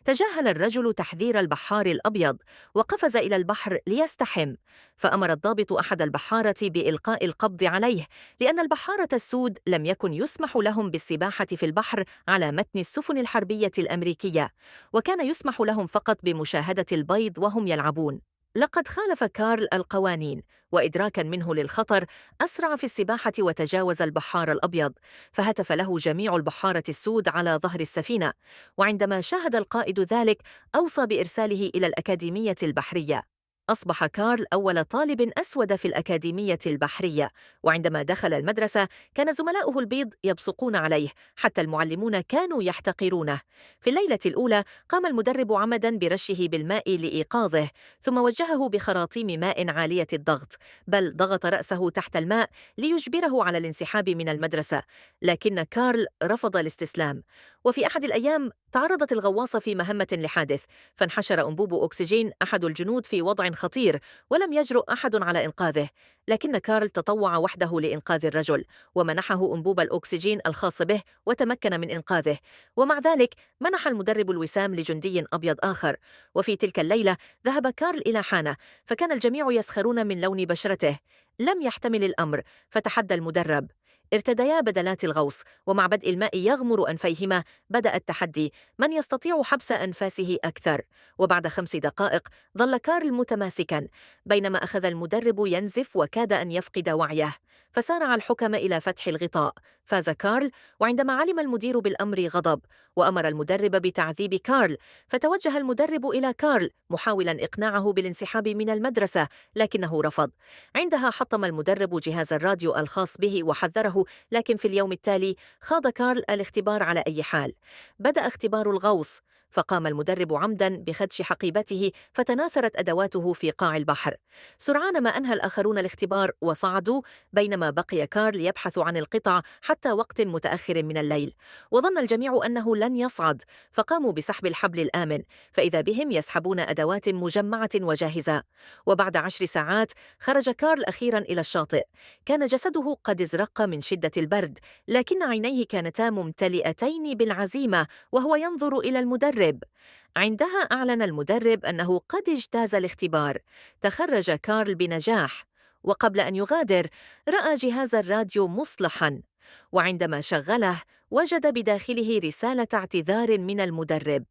تجاهل الرجل تحذير البحار الأبيض وقفز إلى البحر ليستحم، فأمر الضابط أحد البحارة بإلقاء القبض عليه، لأن البحارة السود لم يكن يسمح لهم بالسباحة في البحر على متن السفن الحربية الأمريكية، وكان يسمح لهم فقط بمشاهدة البيض وهم يلعبون. لقد خالف كارل القوانين، وإدراكاً منه للخطر أسرع في السباحة وتجاوز البحار الأبيض، فهتف له جميع البحارة السود على ظهر السفينة، وعندما شاهد القائد ذلك أوصى بإرساله إلى الأكاديمية البحرية. أصبح كارل أول طالب أسود في الأكاديمية البحرية، وعندما دخل المدرسة كان زملاؤه البيض يبصقون عليه، حتى المعلمون كانوا يحتقرونه. في الليلة الأولى قام المدرب عمداً برشه بالماء لإيقاظه، ثم وجهه بخراطيم ماء عالية الضغط، بل ضغط رأسه تحت الماء ليجبره على الانسحاب من المدرسة، لكن كارل رفض الاستسلام. وفي أحد الأيام تعرضت الغواصة في مهمة لحادث، فانحشر أنبوب أكسجين أحد الجنود في وضع خطير، ولم يجرؤ أحد على إنقاذه، لكن كارل تطوع وحده لإنقاذ الرجل، ومنحه أنبوب الأكسجين الخاص به وتمكن من إنقاذه. ومع ذلك منح المدرب الوسام لجندي أبيض آخر. وفي تلك الليلة ذهب كارل إلى حانة، فكان الجميع يسخرون من لون بشرته. لم يحتمل الأمر، فتحدى المدرب. ارتديا بدلات الغوص، ومع بدء الماء يغمر أنفيهما بدأ التحدي: من يستطيع حبس أنفاسه أكثر؟ وبعد 5 دقائق ظل كارل متماسكا، بينما أخذ المدرب ينزف وكاد أن يفقد وعيه، فسارع الحكم إلى فتح الغطاء. فاز كارل، وعندما علم المدير بالأمر غضب وأمر المدرب بتعذيب كارل، فتوجه المدرب إلى كارل محاولا إقناعه بالانسحاب من المدرسة، لكنه رفض. عندها حطم المدرب جهاز الراديو الخاص به وحذره، لكن في اليوم التالي خاض كارل الاختبار على أي حال. بدأ اختبار الغوص، فقام المدرب عمدا بخدش حقيبته، فتناثرت أدواته في قاع البحر. سرعان ما أنهى الآخرون الاختبار وصعدوا، بينما بقي كارل يبحث عن القطع حتى وقت متأخر من الليل، وظن الجميع أنه لن يصعد، فقاموا بسحب الحبل الآمن، فإذا بهم يسحبون أدوات مجمعة وجاهزة. وبعد 10 ساعات خرج كارل أخيرا إلى الشاطئ. كان جسده قد ازرق من شدة البرد، لكن عينيه كانتا ممتلئتين بالعزيمة وهو ينظر إلى المدرب. عندها أعلن المدرب أنه قد اجتاز الاختبار. تخرج كارل بنجاح، وقبل أن يغادر رأى جهاز الراديو مصلحاً، وعندما شغله وجد بداخله رسالة اعتذار من المدرب.